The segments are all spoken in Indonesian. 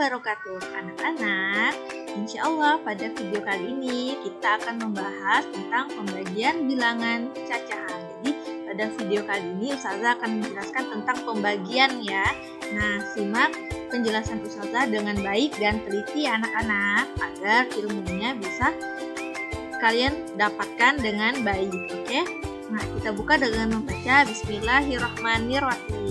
wabarakatuh. Anak-anak, insya Allah pada video kali ini kita akan membahas tentang pembagian bilangan cacahan. Jadi pada video kali ini Ustazah akan menjelaskan tentang pembagian ya. Nah, simak penjelasan Ustazah dengan baik dan teliti anak-anak agar ilmunya bisa kalian dapatkan dengan baik. Oke? Nah, kita buka dengan membaca Bismillahirrahmanirrahim.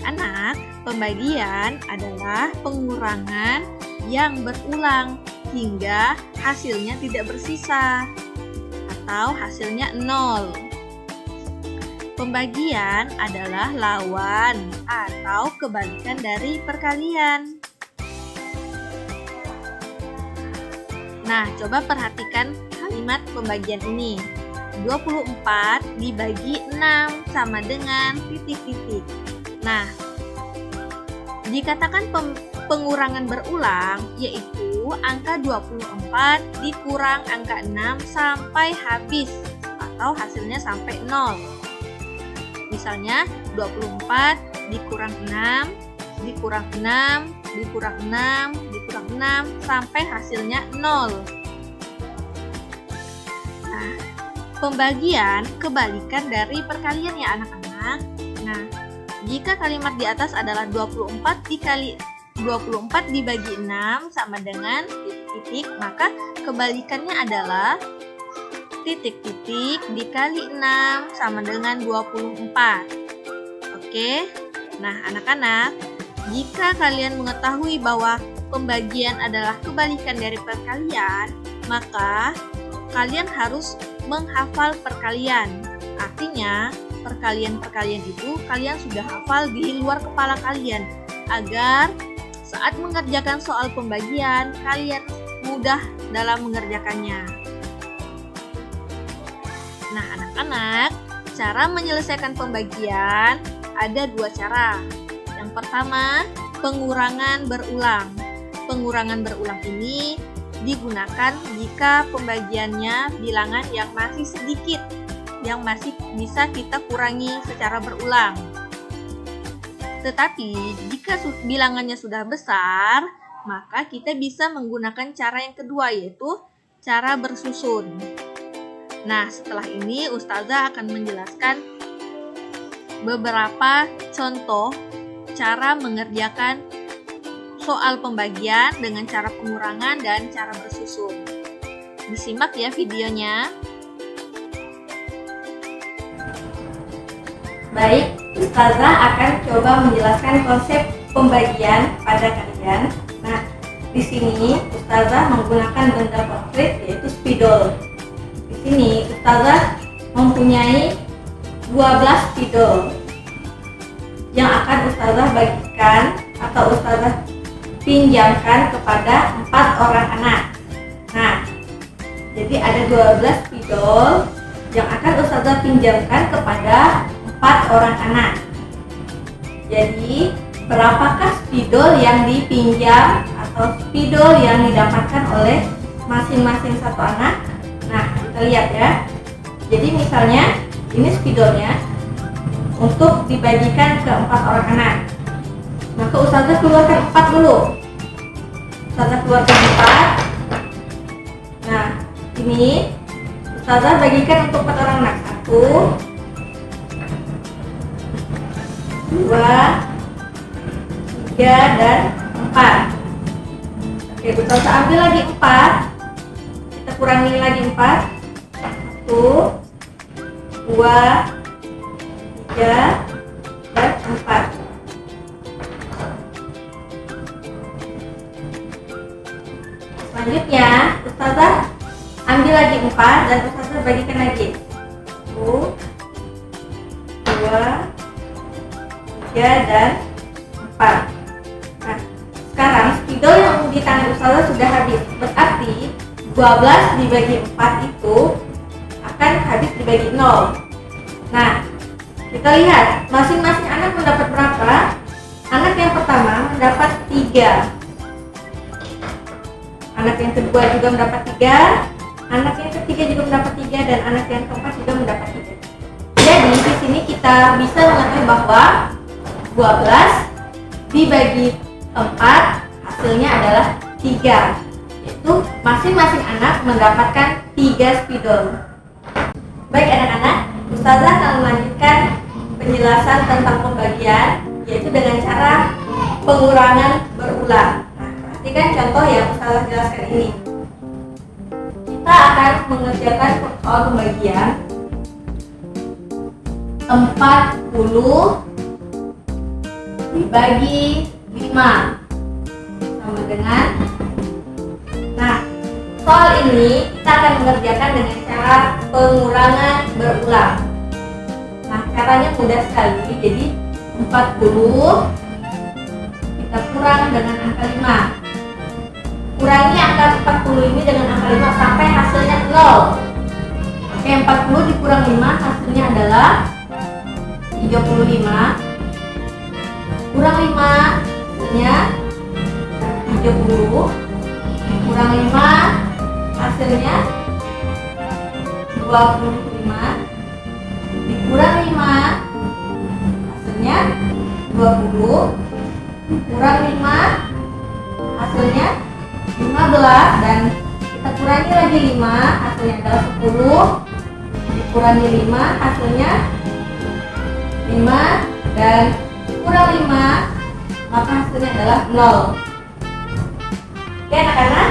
Anak, pembagian adalah pengurangan yang berulang hingga hasilnya tidak bersisa atau hasilnya 0. Pembagian adalah lawan atau kebalikan dari perkalian. Nah, coba perhatikan kalimat pembagian ini. 24 dibagi 6 sama dengan titik-titik. Nah, dikatakan pengurangan berulang, yaitu angka 24 dikurang angka 6 sampai habis atau hasilnya sampai 0. Misalnya 24 dikurang 6, dikurang 6, dikurang 6, dikurang 6 sampai hasilnya 0. Nah, pembagian kebalikan dari perkalian ya anak-anak. Nah, jika kalimat di atas adalah 24 dibagi 6 sama dengan titik-titik, maka kebalikannya adalah titik-titik dikali 6 sama dengan 24. Oke? Nah, anak-anak, jika kalian mengetahui bahwa pembagian adalah kebalikan dari perkalian, maka kalian harus menghafal perkalian. Artinya, perkalian-perkalian itu kalian sudah hafal di luar kepala kalian agar saat mengerjakan soal pembagian kalian mudah dalam mengerjakannya. Nah, anak-anak, cara menyelesaikan pembagian ada dua cara. Yang pertama, pengurangan berulang. Pengurangan berulang ini digunakan jika pembagiannya bilangan yang masih sedikit, yang masih bisa kita kurangi secara berulang. Tetapi jika bilangannya sudah besar, maka kita bisa menggunakan cara yang kedua, yaitu cara bersusun. Nah, setelah ini Ustazah akan menjelaskan beberapa contoh cara mengerjakan soal pembagian dengan cara pengurangan dan cara bersusun. Disimak ya videonya. Baik, Ustazah akan coba menjelaskan konsep pembagian pada kalian. Nah, di sini Ustazah menggunakan benda konkret yaitu spidol. Di sini Ustazah mempunyai 12 spidol yang akan Ustazah bagikan atau Ustazah pinjamkan kepada 4 orang anak. Nah, jadi ada 12 spidol yang akan Ustazah pinjamkan kepada 4 orang anak. Jadi, berapakah spidol yang dipinjam atau spidol yang didapatkan oleh masing-masing satu anak? Nah, kita lihat ya. Jadi misalnya, ini spidolnya untuk dibagikan ke 4 orang anak. Maka Ustazah keluarkan 4 dulu. Ustazah keluarkan 4. Nah, ini Ustazah bagikan untuk 4 orang anak. 1, 2, 3, dan 4. Oke, Ustazah ambil lagi 4. Kita kurangi lagi 4. 1, 2, 3, dan 4. Selanjutnya, Ustazah ambil lagi 4 dan Ustazah bagikan lagi. 1, 2, 3, dan 4. Nah, sekarang spidol yang di tangan Ustazah sudah habis. Berarti 12 dibagi 4 itu akan habis dibagi 0. Nah, kita lihat masing-masing anak mendapat berapa? Anak yang pertama mendapat 3. Anak yang kedua juga mendapat 3. Anak yang ketiga juga mendapat 3 dan anak yang keempat juga mendapat 3. Jadi di sini kita bisa mengetahui bahwa 12 dibagi 4 hasilnya adalah 3, yaitu masing-masing anak mendapatkan 3 spidol. Baik anak-anak, Ustazah akan melanjutkan penjelasan tentang pembagian, yaitu dengan cara pengurangan berulang. Nah, perhatikan contoh yang Ustazah jelaskan ini. Kita akan mengerjakan soal pembagian 40 dibagi 5 sama dengan, nah soal ini kita akan mengerjakan dengan cara pengurangan berulang. Nah, caranya mudah sekali. Jadi 40 kita kurang dengan angka 5. Kurangi angka 40 ini dengan angka 5 sampai hasilnya 0. Oke, 40 dikurang 5 hasilnya adalah 35. Kurang 5 hasilnya 30. Kurang 5 hasilnya 25. Dikurang 5 hasilnya 20. Kurang 5 hasilnya 15, dan kita kurangi lagi 5 hasilnya adalah 10. Dikurangi 5 hasilnya 5, dan kurang 5 maka hasilnya adalah 0. Oke anak-anak,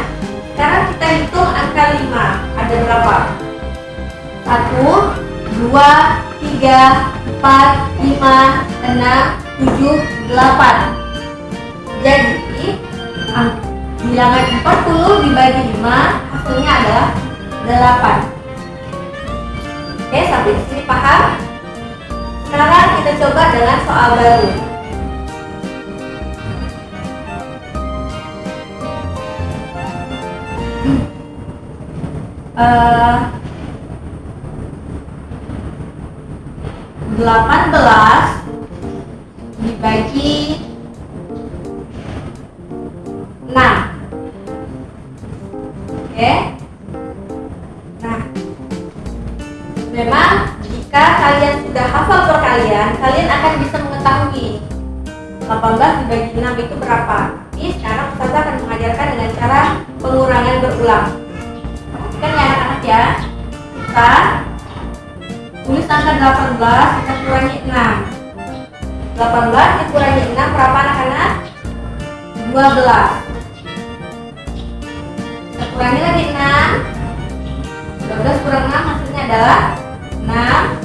sekarang kita hitung angka 5 ada berapa? 1, 2, 3, 4, 5, 6, 7, 8. Jadi bilangan 40 dibagi 5 hasilnya adalah 8. Oke, sampai di sini paham? Sekarang kita coba dengan soal baru. Delapan belas dibagi 6. Oke. Nah, memang jika kalian sudah hafal perkalian, kalian akan bisa mengetahui 18 dibagi 6 itu berapa. Tapi sekarang Ustazah akan mengajarkan dengan cara pengurangan berulang. Perhatikan ya anak-anak ya. Kita tulis angka 18, kita kurangi 6. 18 dikurangi 6 berapa anak-anak? 12. Kita kurangi lagi 6. 12 kurang 6 hasilnya adalah 6,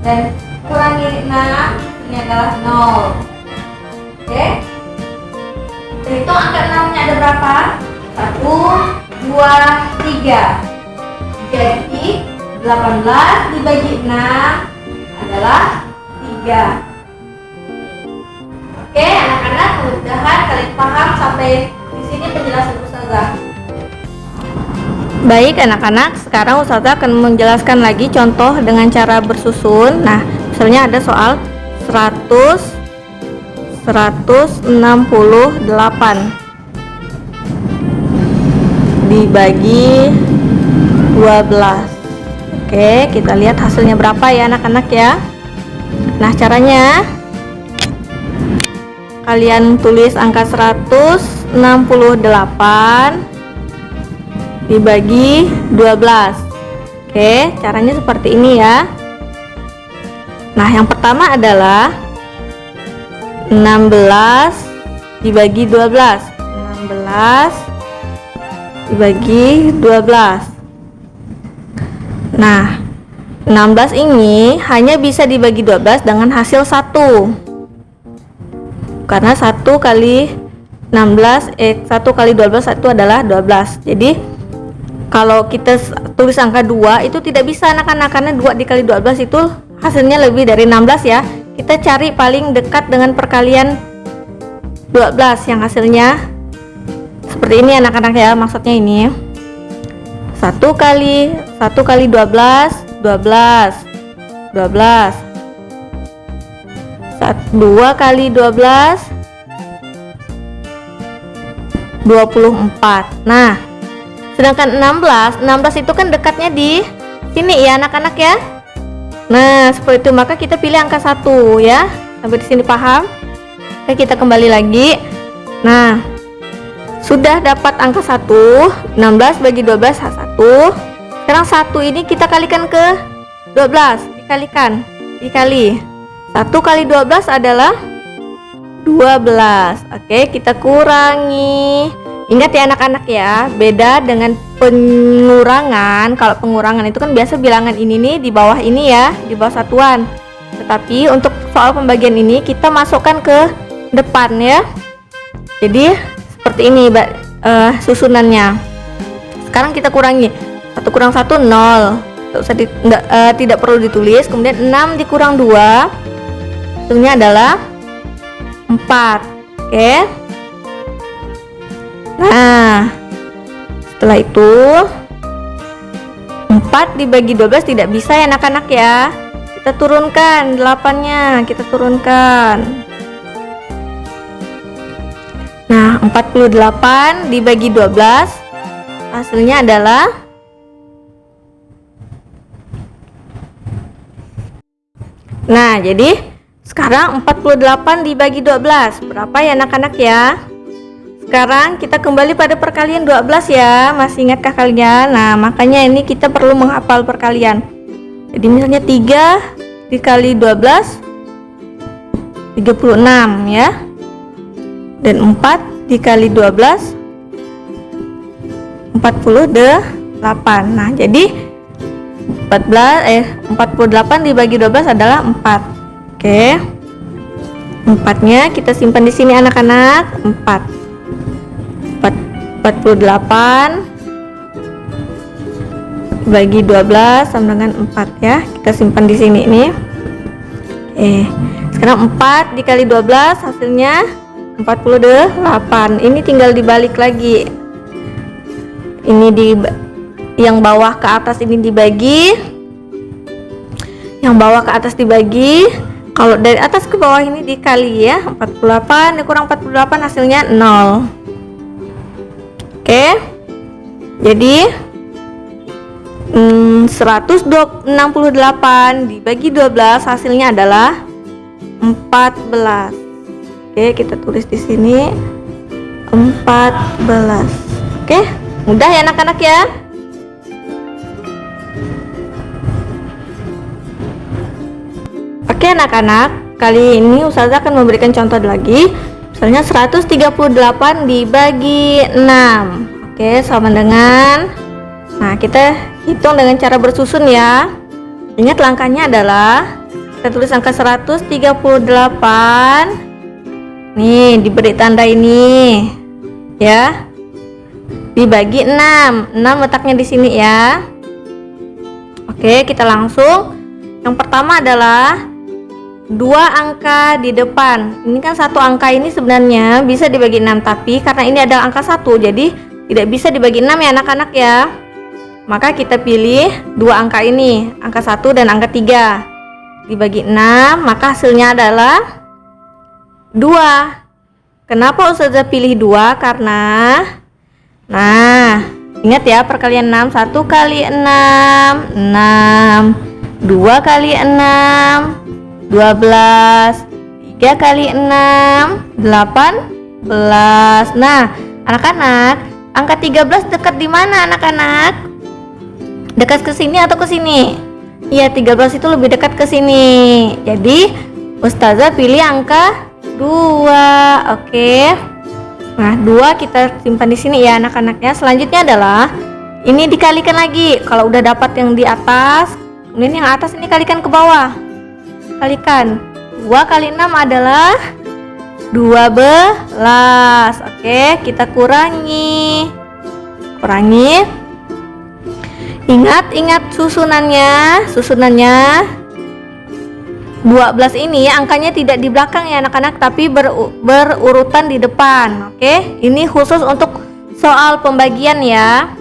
dan kurangi 6 hasilnya adalah 0. Oke, hitung angka 6 nya ada berapa? 1, 2, 3. Jadi 18 dibagi 6 adalah 3. Oke anak-anak, mudah-mudahan kalian paham sampai di sini penjelasan Ustazah. Baik anak-anak, sekarang Ustazah akan menjelaskan lagi contoh dengan cara bersusun. Nah, misalnya ada soal 168 dibagi 12. Oke, kita lihat hasilnya berapa ya anak-anak ya. Nah, caranya kalian tulis angka 168 dibagi 12. Oke, caranya seperti ini ya. Nah, yang pertama adalah 16 dibagi 12. 16 dibagi 12. Nah, 16 ini hanya bisa dibagi 12 dengan hasil 1. Karena 1 kali 16 1 kali 12 itu adalah 12. Jadi kalau kita tulis angka 2 itu tidak bisa anak-anak, karena 2 dikali 12 itu hasilnya lebih dari 16 ya. Kita cari paling dekat dengan perkalian 12 yang hasilnya seperti ini anak-anak ya. Maksudnya ini 1 kali 12 12 12. 2 kali 12 24. Nah, sedangkan 16 itu kan dekatnya di sini ya anak-anak ya. Nah, seperti itu, maka kita pilih angka 1 ya. Sampai di sini paham? Oke, kita kembali lagi. Nah, sudah dapat angka 1, 16 bagi 12 1. Sekarang 1 ini kita kalikan ke 12, dikali. 1 kali 12 adalah 12. Oke, kita kurangi. Ingat ya anak-anak ya, beda dengan pengurangan. Kalau pengurangan itu kan biasa bilangan ini nih di bawah ini ya, di bawah satuan. Tetapi untuk soal pembagian ini kita masukkan ke depan ya. Jadi seperti ini susunannya. Sekarang kita kurangi. 1 kurang 1 0. Tidak perlu ditulis. Kemudian 6 dikurang 2, hasilnya adalah 4. Oke. Nah, setelah itu 4 dibagi 12 tidak bisa ya anak-anak ya. Kita turunkan 8-nya, kita turunkan. Nah, 48 dibagi 12 hasilnya adalah 4. Nah, jadi sekarang 48 dibagi 12 berapa ya anak-anak ya? Sekarang kita kembali pada perkalian 12 ya. Masih ingatkah kalian? Nah, makanya ini kita perlu menghafal perkalian. Jadi misalnya 3 dikali 12 36 ya. Dan 4 dikali 12 48. Nah, jadi 48 dibagi 12 adalah 4. Oke. 4-nya kita simpan di sini anak-anak. 48 bagi 12 sama dengan 4 ya. Kita simpan di sini nih. Sekarang 4 dikali 12 hasilnya 48. Ini tinggal dibalik lagi. Ini yang bawah ke atas ini dibagi. Yang bawah ke atas dibagi. Kalau dari atas ke bawah ini dikali ya. 48 dikurang 48 hasilnya 0. Oke. Jadi 168 dibagi 12 hasilnya adalah 14. Oke, kita tulis di sini 14. Oke, mudah ya anak-anak ya. Oke anak-anak, kali ini Ustazah akan memberikan contoh lagi. Misalnya 138 dibagi 6. Oke, sama dengan, nah kita hitung dengan cara bersusun ya. Ingat langkahnya adalah kita tulis angka 138. Nih, diberi tanda ini ya. Dibagi 6. 6 letaknya di sini ya. Oke, kita langsung. Yang pertama adalah 2 angka di depan. Ini kan satu angka ini sebenarnya bisa dibagi 6, tapi karena ini ada angka 1 jadi tidak bisa dibagi 6 ya anak-anak ya. Maka kita pilih 2 angka ini, angka 1 dan angka 3. Dibagi 6, maka hasilnya adalah 2. Kenapa Ustazah pilih 2? Karena, nah, ingat ya perkalian 6. 1 kali 6, 6. 2 kali 6, 12. 3 kali 6, 18. Nah, anak-anak, angka 13 dekat di mana anak-anak? Dekat ke sini atau ke sini? Iya, 13 itu lebih dekat ke sini. Jadi, Ustazah pilih angka 2. Oke. Nah, 2 kita simpan di sini ya anak-anaknya. Selanjutnya adalah ini dikalikan lagi. Kalau udah dapat yang di atas, kemudian yang atas ini kalikan ke bawah. Kalikan. 2 kali 6 adalah 12. Oke, kita kurangi. Ingat susunannya. 12 ini angkanya tidak di belakang ya anak-anak, tapi berurutan di depan. Oke, ini khusus untuk soal pembagian ya,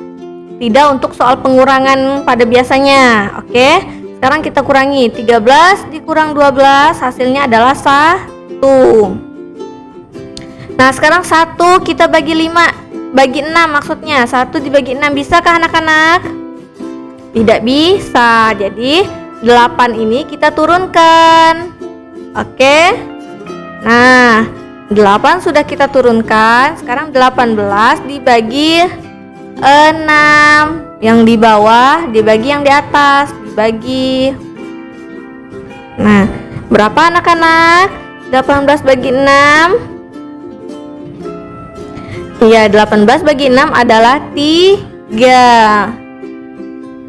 tidak untuk soal pengurangan pada biasanya. Oke, sekarang kita kurangi. 13 dikurang 12 hasilnya adalah 1. Nah, sekarang 1 kita bagi 6 maksudnya. 1 dibagi 6 bisakah anak-anak? Tidak bisa. Jadi 8 ini kita turunkan. Oke. Nah, 8 sudah kita turunkan. Sekarang 18 dibagi 6. Yang di bawah dibagi yang di atas, dibagi. Nah, berapa anak-anak? 18 bagi 6. Iya, 18 bagi 6 adalah 3.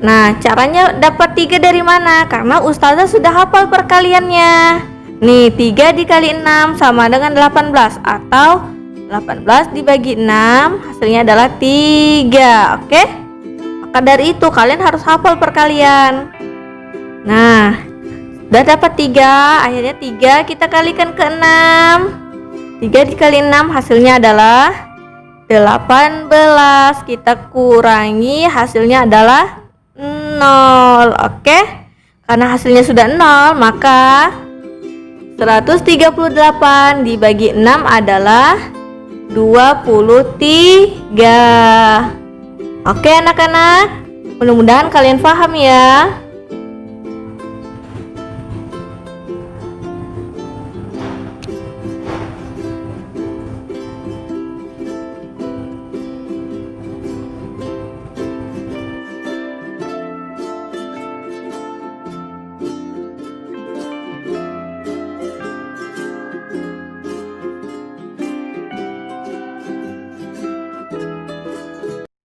Nah, caranya dapat 3 dari mana? Karena Ustazah sudah hafal perkaliannya. Nih, 3 dikali 6 sama dengan 18, atau 18 dibagi 6 hasilnya adalah 3. Oke? Maka dari itu kalian harus hafal perkalian. Nah, udah dapat 3, akhirnya 3 kita kalikan ke 6. 3 dikali 6 hasilnya adalah 18. Kita kurangi, hasilnya adalah 0. Oke? Karena hasilnya sudah 0, maka 138 dibagi 6 adalah 23. Oke anak-anak, mudah-mudahan kalian paham ya.